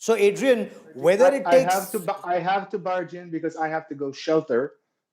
So, Adrian, whether it takes... I have to barge in because I have to go shelter.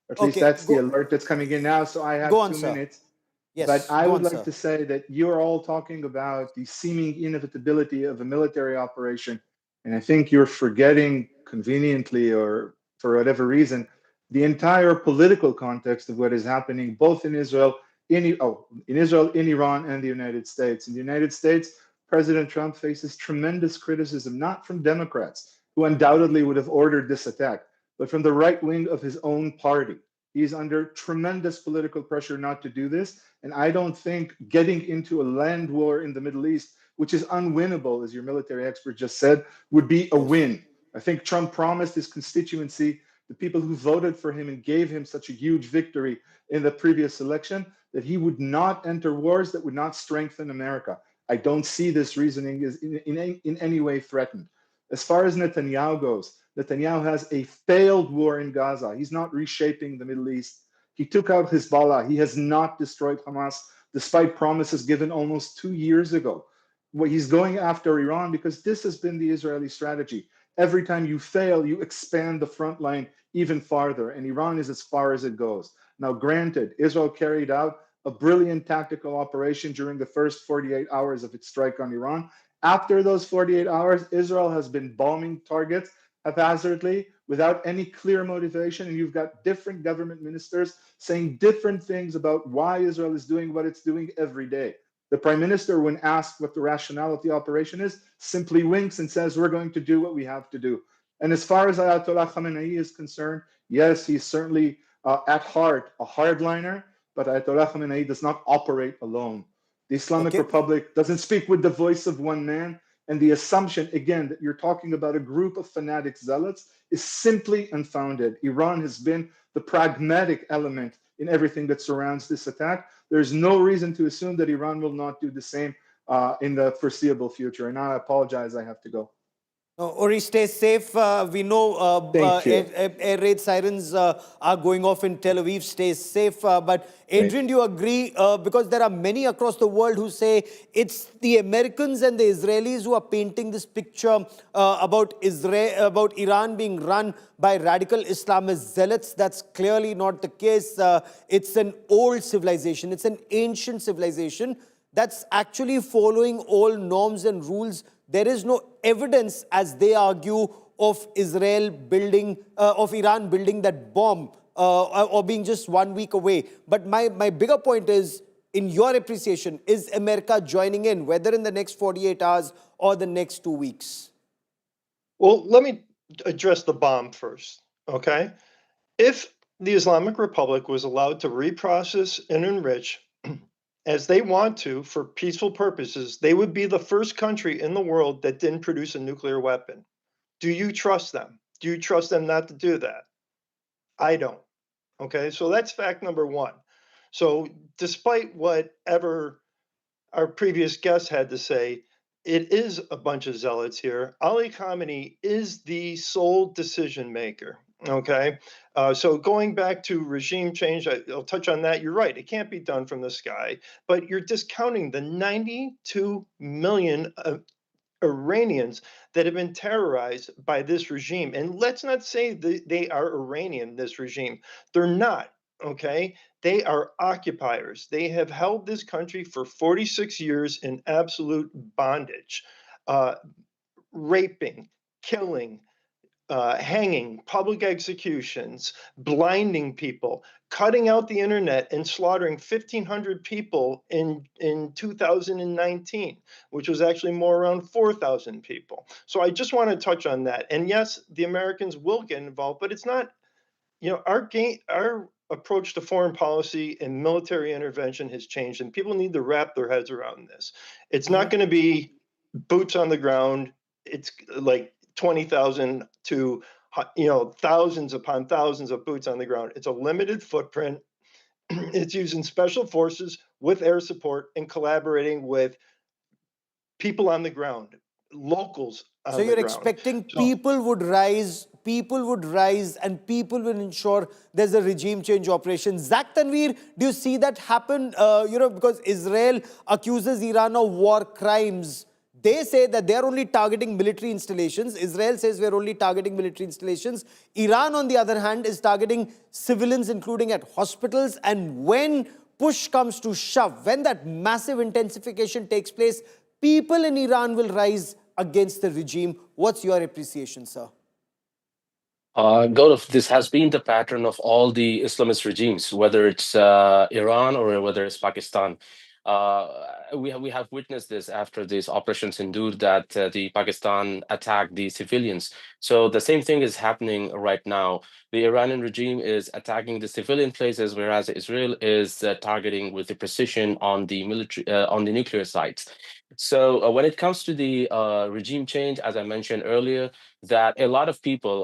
At least Okay, that's the alert that's coming in now. So I go have on, two sir. minutes. But Yes, I go would on, like sir. to say that you're all talking about the seeming inevitability of a military operation. And I think you're forgetting conveniently or for whatever reason, the entire political context of what is happening both in Israel, in Iran, and the United States. In the United States, President Trump faces tremendous criticism, not from Democrats, who undoubtedly would have ordered this attack, but from the right wing of his own party. He's under tremendous political pressure not to do this. And I don't think getting into a land war in the Middle East, which is unwinnable, as your military expert just said, would be a Yes. win. I think Trump promised his constituency, the people who voted for him and gave him such a huge victory in the previous election, that he would not enter wars that would not strengthen America. I don't see this reasoning as in any way threatened. As far as Netanyahu goes, Netanyahu has a failed war in Gaza. He's not reshaping the Middle East. He took out Hezbollah. He has not destroyed Hamas, despite promises given almost 2 years ago. Well, he's going after Iran because this has been the Israeli strategy. Every time you fail, you expand the front line even farther, and Iran is as far as it goes. Now, granted, Israel carried out a brilliant tactical operation during the first 48 hours of its strike on Iran. After those 48 hours, Israel has been bombing targets haphazardly without any clear motivation. And you've got different government ministers saying different things about why Israel is doing what it's doing every day. The prime minister, when asked what the rationale of the operation is, simply winks and says, we're going to do what we have to do. And as far as Ayatollah Khamenei is concerned, yes, he's certainly at heart a hardliner, but Ayatollah Khamenei does not operate alone. The Islamic Okay. Republic doesn't speak with the voice of one man. And the assumption, again, that you're talking about a group of fanatic zealots is simply unfounded. Iran has been the pragmatic element in everything that surrounds this attack. There's no reason to assume that Iran will not do the same in the foreseeable future. And I apologize, I have to go. Ori, stay safe. We know Thank you. air raid sirens are going off in Tel Aviv. Stay safe. But Adrian, do you agree? Because there are many across the world who say it's the Americans and the Israelis who are painting this picture about Iran being run by radical Islamist zealots. That's clearly not the case. It's an old civilization. It's an ancient civilization that's actually following all norms and rules. There is no evidence, as they argue, of Iran building that bomb or being just 1 week away. But my bigger point is, in your appreciation, is America joining in, whether in the next 48 hours or the next 2 weeks? Well, let me address the bomb first, okay? If the Islamic Republic was allowed to reprocess and enrich as they want to for peaceful purposes, they would be the first country in the world that didn't produce a nuclear weapon. Do you trust them? Do you trust them not to do that? I don't. Okay, so that's fact number one. So despite whatever our previous guest had to say, it is a bunch of zealots here. Ali Khamenei is the sole decision maker. Okay, so going back to regime change, I'll touch on that. You're right, it can't be done from the sky, but you're discounting the 92 million Iranians that have been terrorized by this regime. And let's not say they are Iranian, this regime. They're not, okay? They are occupiers. They have held this country for 46 years in absolute bondage, raping, killing, hanging, public executions, blinding people, cutting out the internet, and slaughtering 1,500 people in 2019, which was actually more around 4,000 people. So I just want to touch on that. And yes, the Americans will get involved, but it's not, our approach to foreign policy and military intervention has changed, and people need to wrap their heads around this. It's not going to be boots on the ground. It's like 20,000 to thousands upon thousands of boots on the ground. It's a limited footprint. It's using special forces with air support and collaborating with people on the ground, locals on the ground. So you're expecting people would rise, and people will ensure there's a regime change operation. Zach Tanveer, do you see that happen? Because Israel accuses Iran of war crimes. they say that they're only targeting military installations. Israel says we're only targeting military installations. Iran, on the other hand, is targeting civilians, including at hospitals. And when push comes to shove, when that massive intensification takes place, people in Iran will rise against the regime. What's your appreciation, sir? Gaurav, this has been the pattern of all the Islamist regimes, whether it's Iran or whether it's Pakistan. We have witnessed this after these operations Sindoor that the Pakistan attacked the civilians. So the same thing is happening right now. The Iranian regime is attacking the civilian places, whereas Israel is targeting with the precision on the military, on the nuclear sites. So when it comes to the regime change, as I mentioned earlier, that a lot of people,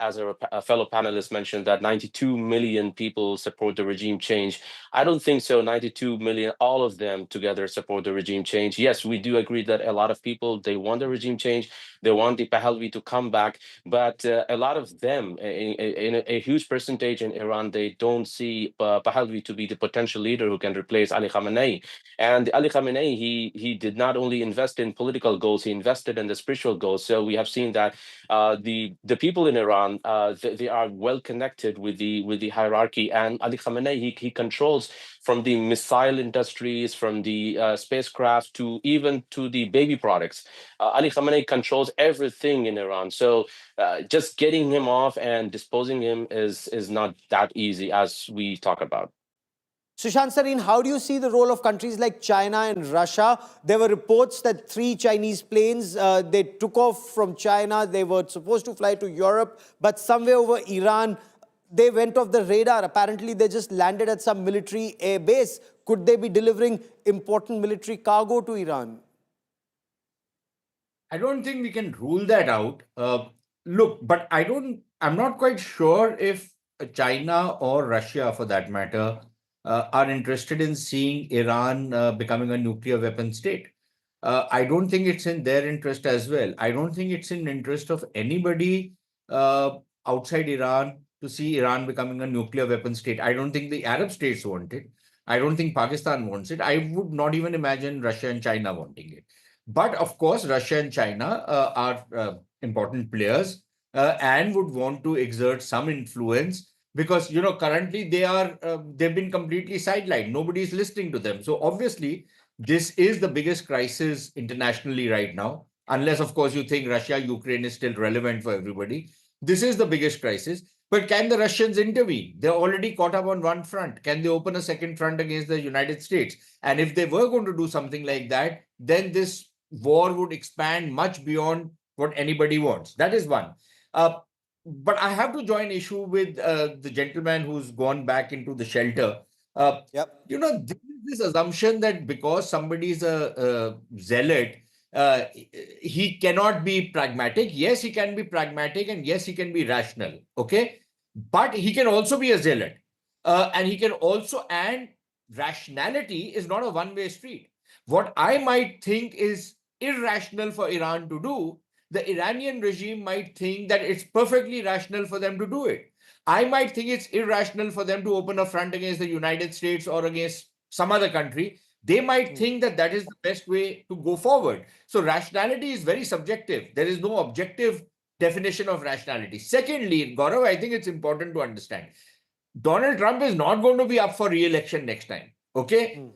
as a fellow panelist mentioned, that 92 million people support the regime change. I don't think so. 92 million, all of them together support the regime change. Yes, we do agree that a lot of people, they want the regime change. They want the Pahlavi to come back. But a lot of them, in a huge percentage in Iran, they don't see Pahlavi to be the potential leader who can replace Ali Khamenei. And Ali Khamenei, he did not only invest in political goals, he invested in the spiritual goals. So we have seen that the people in Iran, they are well connected with the hierarchy, and Ali Khamenei, he controls from the missile industries, from the spacecraft to even to the baby products. Ali Khamenei controls everything in Iran. So just getting him off and disposing him is not that easy as we talk about. Sushant Sareen, how do you see the role of countries like China and Russia? There were reports that 3 Chinese planes, they took off from China. They were supposed to fly to Europe, but somewhere over Iran, they went off the radar. Apparently, they just landed at some military air base. Could they be delivering important military cargo to Iran? I don't think we can rule that out. Look, but I'm not quite sure if China or Russia, for that matter, are interested in seeing Iran becoming a nuclear weapon state. I don't think it's in their interest as well. I don't think it's in interest of anybody outside Iran to see Iran becoming a nuclear weapon state. I don't think the Arab states want it. I don't think Pakistan wants it. I would not even imagine Russia and China wanting it. But of course, Russia and China are important players and would want to exert some influence because, you know, currently they've been completely sidelined. Nobody's listening to them. So obviously, this is the biggest crisis internationally right now, unless, of course, you think Russia, Ukraine is still relevant for everybody. This is the biggest crisis. But can the Russians intervene? They're already caught up on one front. Can they open a second front against the United States? And if they were going to do something like that, then this war would expand much beyond what anybody wants. That is one. But I have to join issue with the gentleman who's gone back into the shelter. You know, this assumption that because somebody is a zealot, he cannot be pragmatic. Yes, he can be pragmatic, and yes, he can be rational. Okay, but he can also be a zealot, and he can also. And rationality is not a one-way street. What I might think is irrational for Iran to do, the Iranian regime might think that it's perfectly rational for them to do it. I might think it's irrational for them to open a front against the United States or against some other country. They might think that that is the best way to go forward. So rationality is very subjective. There is no objective definition of rationality. Secondly, Gaurav, I think it's important to understand, Donald Trump is not going to be up for re-election next time. Okay?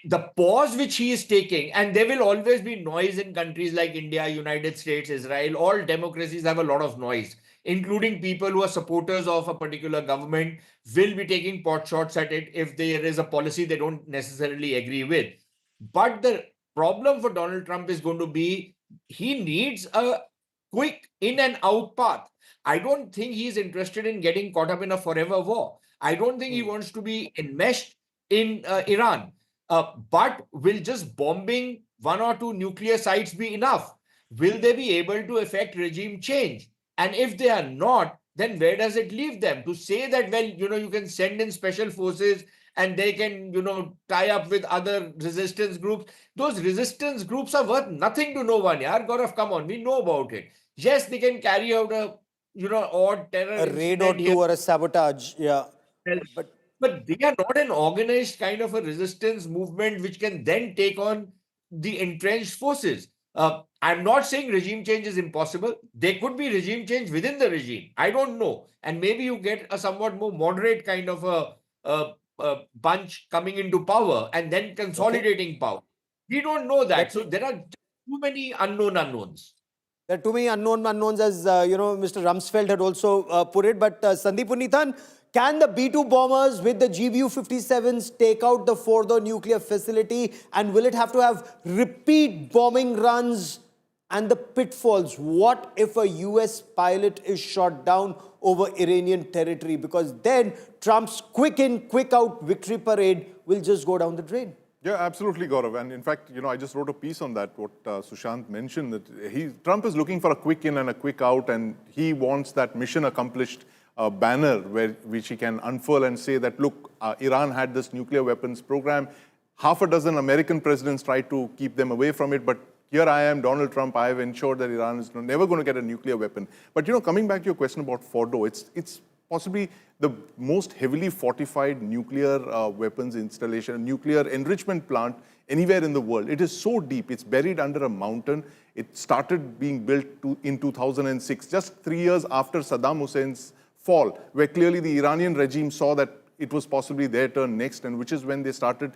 The pause which he is taking, and there will always be noise in countries like India, United States, Israel. All democracies have a lot of noise, including people who are supporters of a particular government will be taking pot shots at it if there is a policy they don't necessarily agree with. But the problem for Donald Trump is going to be he needs a quick in and out path. I don't think he's interested in getting caught up in a forever war. I don't think he wants to be enmeshed in Iran. But will just bombing 1 or 2 nuclear sites be enough? Will they be able to effect regime change? And if they are not, then where does it leave them? To say that, well, you know, you can send in special forces and they can, you know, tie up with other resistance groups. Those resistance groups are worth nothing to no one. Yaar, Gaurav, come on, we know about it. Yes, they can carry out a, you know, odd terror A raid or two or a sabotage. Yeah. But they are not an organized kind of a resistance movement which can then take on the entrenched forces. I'm not saying regime change is impossible. There could be regime change within the regime. I don't know. And maybe you get a somewhat more moderate kind of a bunch coming into power and then consolidating power. We don't know that. So there are too many unknowns. There are too many unknowns, as Mr. Rumsfeld had also put it. But Sandeep Puneethan, can the B-2 bombers with the GBU-57s take out the Fordo nuclear facility? And will it have to have repeat bombing runs and the pitfalls? What if a US pilot is shot down over Iranian territory? Because then Trump's quick in, quick out victory parade will just go down the drain. Yeah, absolutely, Gaurav. And in fact, I just wrote a piece on that, what Sushant mentioned, that Trump is looking for a quick in and a quick out, and he wants that mission accomplished banner which he can unfurl and say that, look, Iran had this nuclear weapons program. Half a dozen American presidents tried to keep them away from it, but here I am, Donald Trump, I have ensured that Iran is never going to get a nuclear weapon. But, coming back to your question about Fordo, it's possibly the most heavily fortified nuclear weapons installation, nuclear enrichment plant anywhere in the world. It is so deep. It's buried under a mountain. It started being built in 2006, just 3 years after Saddam Hussein's fall, where clearly the Iranian regime saw that it was possibly their turn next, and which is when they started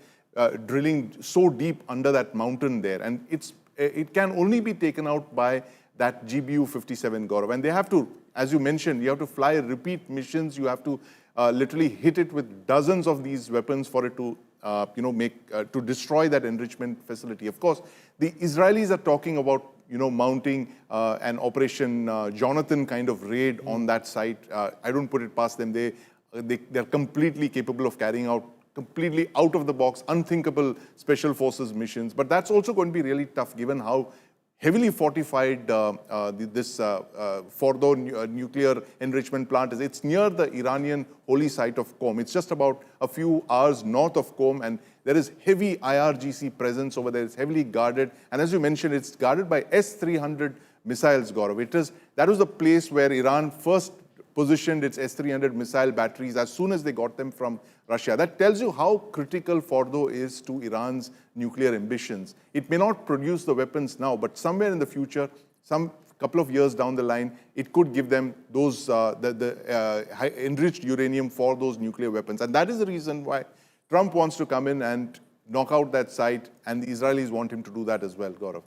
drilling so deep under that mountain there. And it can only be taken out by that GBU-57, Gaurav. And they have to, as you mentioned, you have to fly repeat missions. You have to literally hit it with dozens of these weapons for it to, to destroy that enrichment facility. Of course, the Israelis are talking about, mounting an Operation Jonathan kind of raid on that site. I don't put it past them. They're completely capable of carrying out completely out of the box, unthinkable special forces missions. But that's also going to be really tough given how heavily fortified this Fordo nuclear enrichment plant is. It's near the Iranian holy site of Qom. It's just about a few hours north of Qom, and there is heavy IRGC presence over there. It's heavily guarded. And as you mentioned, it's guarded by S-300 missiles, Gaurav. That was the place where Iran first positioned its S-300 missile batteries as soon as they got them from Russia. That tells you how critical Fordo is to Iran's nuclear ambitions. It may not produce the weapons now, but somewhere in the future, some couple of years down the line, it could give them those enriched uranium for those nuclear weapons. And that is the reason why Trump wants to come in and knock out that site, and the Israelis want him to do that as well, Gaurav.